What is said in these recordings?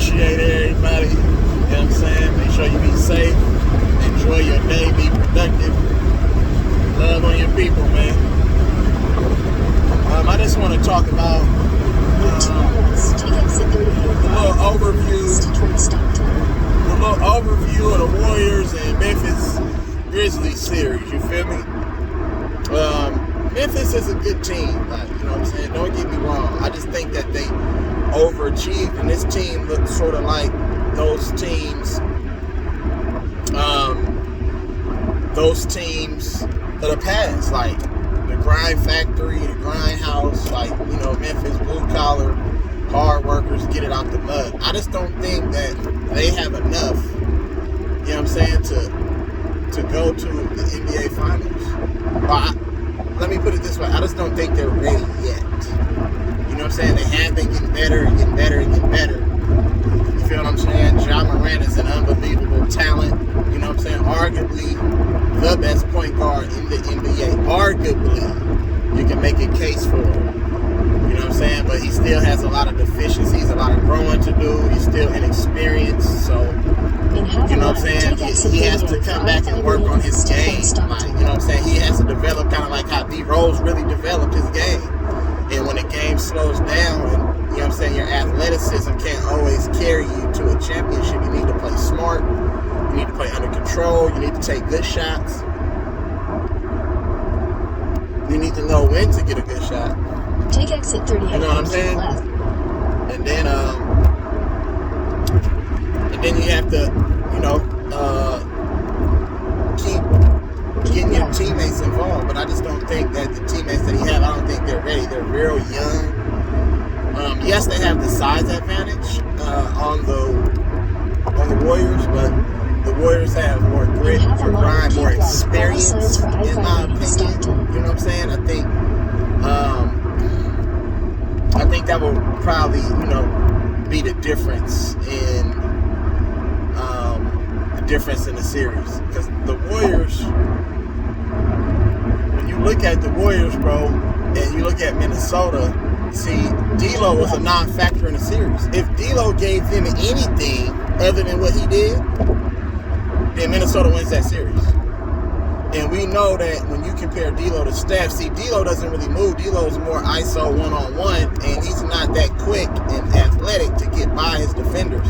appreciate everybody. You know what I'm saying? Make sure you be safe. Enjoy your day. Be productive. Love on your people, man. I just want to talk about a little overview of the Warriors and Memphis Grizzlies series. You feel me? Memphis is a good team. Like, you know what I'm saying? Don't get me wrong. I just think that they overachieved, and this team looks sort of like those teams of the past, like the grind factory, the grind house, like, you know, Memphis, blue collar, hard workers, get it out the mud. I just don't think that they have enough, you know what I'm saying, to go to the NBA Finals. Let me put it this way, I just don't think they're ready yet. You know what I'm saying? They have been getting better and getting better and getting better. You feel what I'm saying? Ja Morant is an unbelievable talent. You know what I'm saying? Arguably the best point guard in the NBA. Arguably, you can make a case for him. You know what I'm saying? But he still has a lot of deficiencies, a lot of growing to do. He's still inexperienced. So, you know what I'm saying? He has to come back and work on his game. Like, you know what I'm saying? He has to develop kind of like how D Rose really developed his game. And when the game slows down, and, you know what I'm saying, your athleticism can't always carry you to a championship. You need to play smart. You need to play under control. You need to take good shots. You need to know when to get a good shot. Take exit 38. You know what I'm saying? And then you have to, you know, keep getting your teammates involved. But I just don't think that the teammates that he has, I don't think they're ready. They're real young. Yes, they have the size advantage on the Warriors, but the Warriors have more grit, more grind, more experience, in my opinion. You know what I'm saying? I think that will probably, you know, be the difference in the series. Because the Warriors, when you look at the Warriors, bro, and you look at Minnesota, see, D'Lo was a non-factor in the series. If D'Lo gave them anything other than what he did, then Minnesota wins that series. And we know that when you compare D'Lo to Steph, see, D'Lo doesn't really move. D'Lo is more ISO one-on-one, and he's not that quick and athletic to get by his defenders.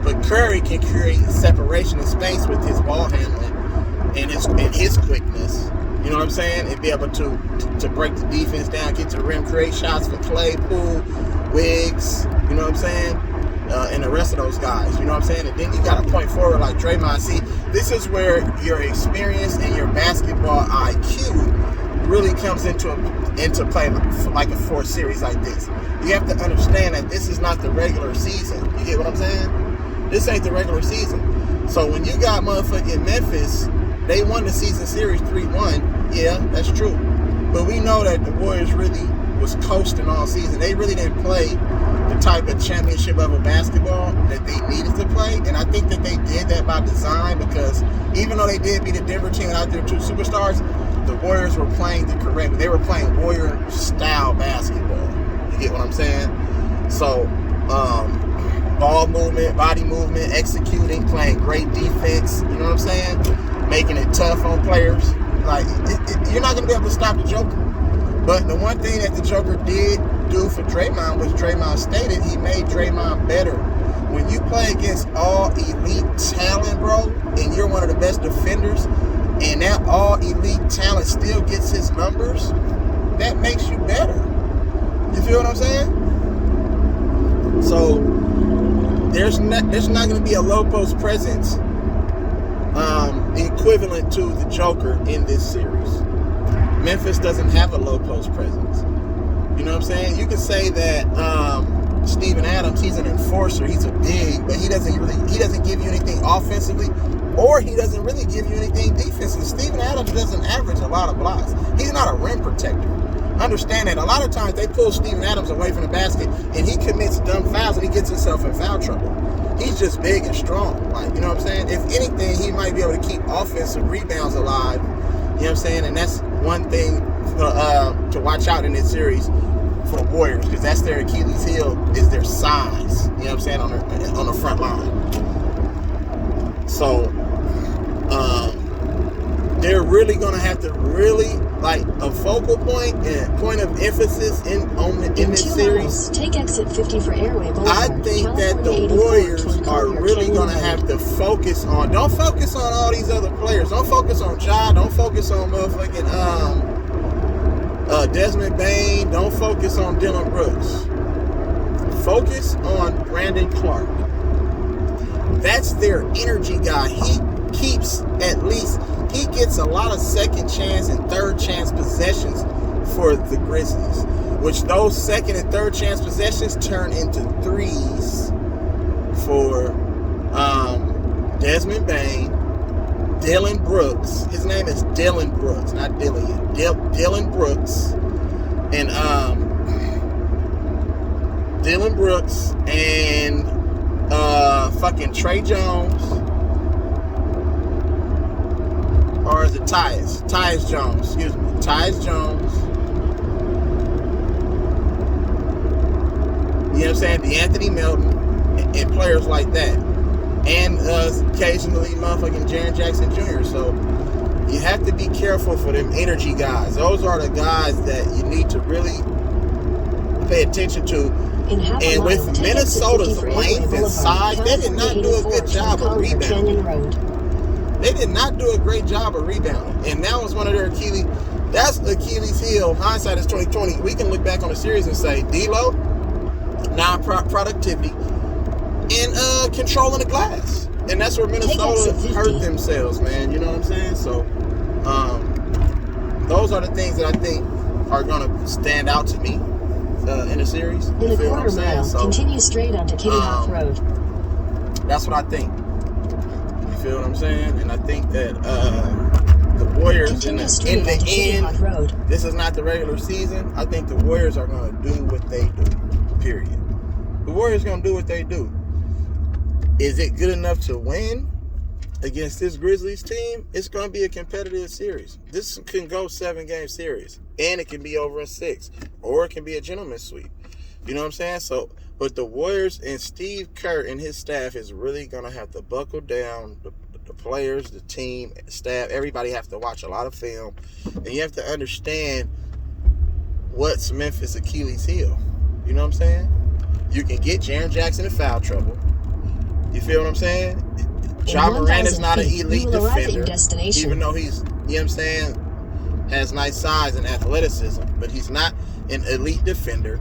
But Curry can create separation in space with his ball handling and his quickness. You know what I'm saying? And be able to break the defense down, get to the rim, create shots for Clay, Poole, Wiggs, you know what I'm saying? And the rest of those guys, you know what I'm saying? And then you got a point forward like Draymond. See, this is where your experience and your basketball IQ really comes into play like a fourth series like this. You have to understand that this is not the regular season. You get what I'm saying? This ain't the regular season. So when you got motherfucking Memphis, they won the season series 3-1. Yeah, that's true. But we know that the Warriors really was coasting all season. They really didn't play the type of championship level basketball that they needed to play. And I think that they did that by design, because even though they did beat the Denver team out there, two superstars, the Warriors were playing the correct. They were playing Warrior style basketball. You get what I'm saying? So, ball movement, body movement, executing, playing great defense. You know what I'm saying? Making it tough on players. Like, you're not going to be able to stop the Joker. But the one thing that the Joker did do for Draymond was Draymond stated he made Draymond better. When you play against all elite talent, bro, and you're one of the best defenders, and that all elite talent still gets his numbers, that makes you better. You feel what I'm saying? So there's not going to be a low post presence equivalent to the Joker in this series. Memphis doesn't have a low post presence. You know what I'm saying? You can say that Steven Adams, he's an enforcer, he's a big, but he doesn't give you anything offensively, or he doesn't really give you anything defensively. Steven Adams doesn't average a lot of blocks. He's not a rim protector. Understand that a lot of times they pull Steven Adams away from the basket and he commits dumb fouls and he gets himself in foul trouble. He's just big and strong. Like, you know what I'm saying? If anything, he might be able to keep offensive rebounds alive. You know what I'm saying? And that's one thing to watch out in this series for the Warriors, because that's their Achilles heel, is their size. You know what I'm saying? On So they're really going to have to really, like, a focal point and point of emphasis in this series. Take exit 50 for Airway Boulevard. I think that the Warriors are really going to have to focus on, don't focus on all these other players. Don't focus on Ja. Don't focus on motherfucking Desmond Bain. Don't focus on Dylan Brooks. Focus on Brandon Clark. That's their energy guy. He gets a lot of second chance and third chance possessions for the Grizzlies, which those second and third chance possessions turn into threes for Desmond Bain, Dylan Brooks. His name is Dylan Brooks, not Dillian. Dylan Brooks, and Dylan Brooks and fucking Trey Jones. Or is it Tyus Jones? Excuse me. Tyus Jones. You know what I'm saying? DeAnthony Melton and players like that. And occasionally motherfucking Jaren Jackson Jr. So you have to be careful for them energy guys. Those are the guys that you need to really pay attention to. And with Minnesota's length and size, they did not do a good job of rebounding. They did not do a great job of rebounding. And that was one of their Achilles. That's Achilles heel. Hindsight is 2020. We can look back on the series and say, D'Lo, non-productivity, and controlling the glass. And that's where Minnesota hurt themselves, man. You know what I'm saying? So, those are the things that I think are going to stand out to me in the series. In a quarter mile, continue straight onto Kitty Hawk Road. That's what I think. You feel what I'm saying? And I think that the Warriors, in the end, this is not the regular season. I think the Warriors are going to do what they do, period. The Warriors are going to do what they do. Is it good enough to win against this Grizzlies team? It's going to be a competitive series. This can go 7-game series, and it can be over in 6, or it can be a gentleman's sweep. You know what I'm saying? So, but the Warriors and Steve Kerr and his staff is really going to have to buckle down. The players, the team, staff, everybody have to watch a lot of film, and you have to understand what's Memphis' Achilles heel. You know what I'm saying? You can get Jaren Jackson in foul trouble. You feel what I'm saying? Ja Morant is not an elite defender, even though he's, you know what I'm saying, has nice size and athleticism, but he's not an elite defender.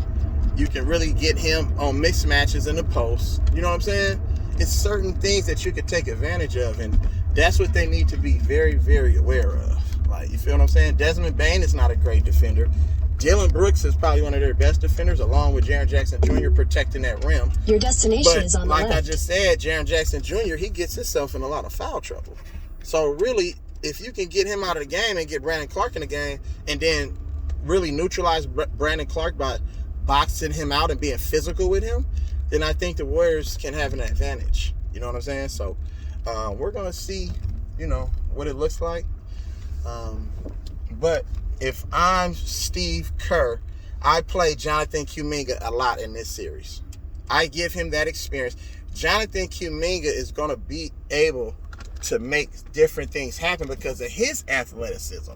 You can really get him on mixed matches in the post. You know what I'm saying? It's certain things that you could take advantage of, and that's what they need to be very, very aware of. Like, you feel what I'm saying? Desmond Bain is not a great defender. Dylan Brooks is probably one of their best defenders, along with Jaren Jackson Jr. protecting that rim. Your destination is on the left. Like I just said, Jaren Jackson Jr., he gets himself in a lot of foul trouble. So really, if you can get him out of the game and get Brandon Clark in the game, and then really neutralize Brandon Clark by boxing him out and being physical with him, then I think the Warriors can have an advantage. You know what I'm saying? So we're going to see, you know, what it looks like. But if I'm Steve Kerr, I play Jonathan Kuminga a lot in this series. I give him that experience. Jonathan Kuminga is going to be able to make different things happen because of his athleticism.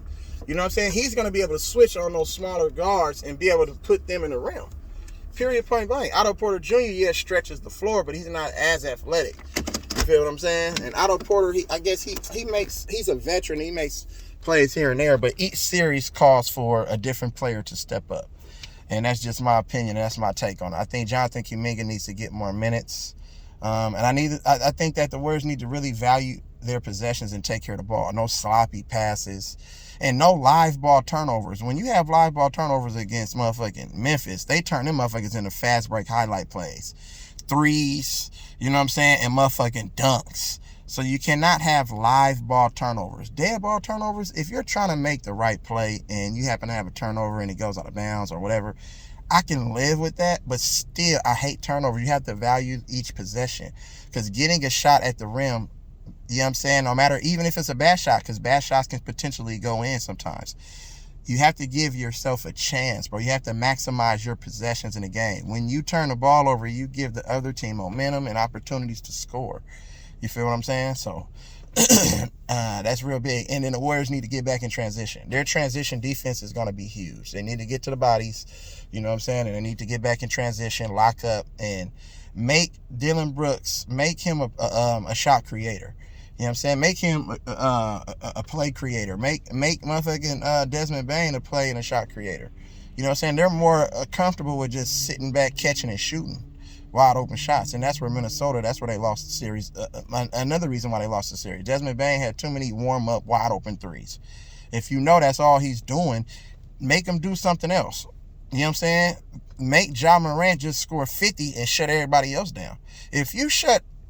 You know what I'm saying? He's going to be able to switch on those smaller guards and be able to put them in the rim. Period, point blank. Otto Porter Jr., stretches the floor, but he's not as athletic. You feel what I'm saying? And Otto Porter, he's a veteran. He makes plays here and there, but each series calls for a different player to step up. And that's just my opinion. That's my take on it. I think Jonathan Kuminga needs to get more minutes. And I think that the Warriors need to really value their possessions and take care of the ball. No sloppy passes and no live ball turnovers. When you have live ball turnovers against motherfucking Memphis, they turn them motherfuckers into fast break highlight plays. Threes, you know what I'm saying, and motherfucking dunks. So you cannot have live ball turnovers. Dead ball turnovers, if you're trying to make the right play and you happen to have a turnover and it goes out of bounds or whatever, I can live with that, but still, I hate turnover. You have to value each possession because getting a shot at the rim, you know what I'm saying, no matter, even if it's a bad shot, because bad shots can potentially go in sometimes. You have to give yourself a chance, bro. You have to maximize your possessions in the game. When you turn the ball over, you give the other team momentum and opportunities to score. You feel what I'm saying? So that's real big. And then the Warriors need to get back in transition. Their transition defense is going to be huge. They need to get to the bodies, you know what I'm saying? And they need to get back in transition, lock up, and make Dylan Brooks, make him a shot creator. You know what I'm saying? Make him a play creator. Make motherfucking Desmond Bane a play and a shot creator. You know what I'm saying? They're more comfortable with just sitting back, catching and shooting wide open shots. And that's where Minnesota, that's where they lost the series. Another reason why they lost the series. Desmond Bane had too many warm-up, wide-open threes. If you know that's all he's doing, make him do something else. You know what I'm saying? Make Ja Morant just score 50 and shut everybody else down. If you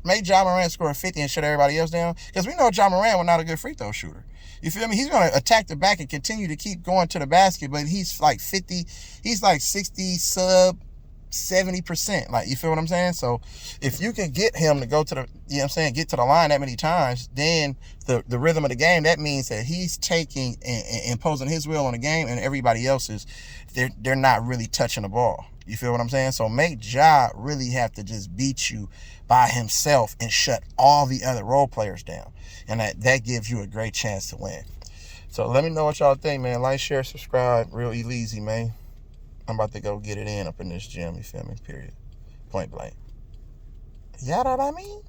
make Ja Morant score 50 and shut everybody else down, because we know Ja Morant was not a good free throw shooter. You feel me? He's going to attack the back and continue to keep going to the basket, but he's like 50, he's like 60 sub 70%. Like, you feel what I'm saying? So if you can get him to go to the, you know what I'm saying, get to the line that many times, then the rhythm of the game, that means that he's taking and imposing his will on the game, and everybody else is, they're not really touching the ball. You feel what I'm saying? So make Ja really have to just beat you by himself and shut all the other role players down. And that gives you a great chance to win. So let me know what y'all think, man. Like, share, subscribe. Real E-Leezy, man. I'm about to go get it in up in this gym. You feel me? Period. Point blank. Y'all know what I mean?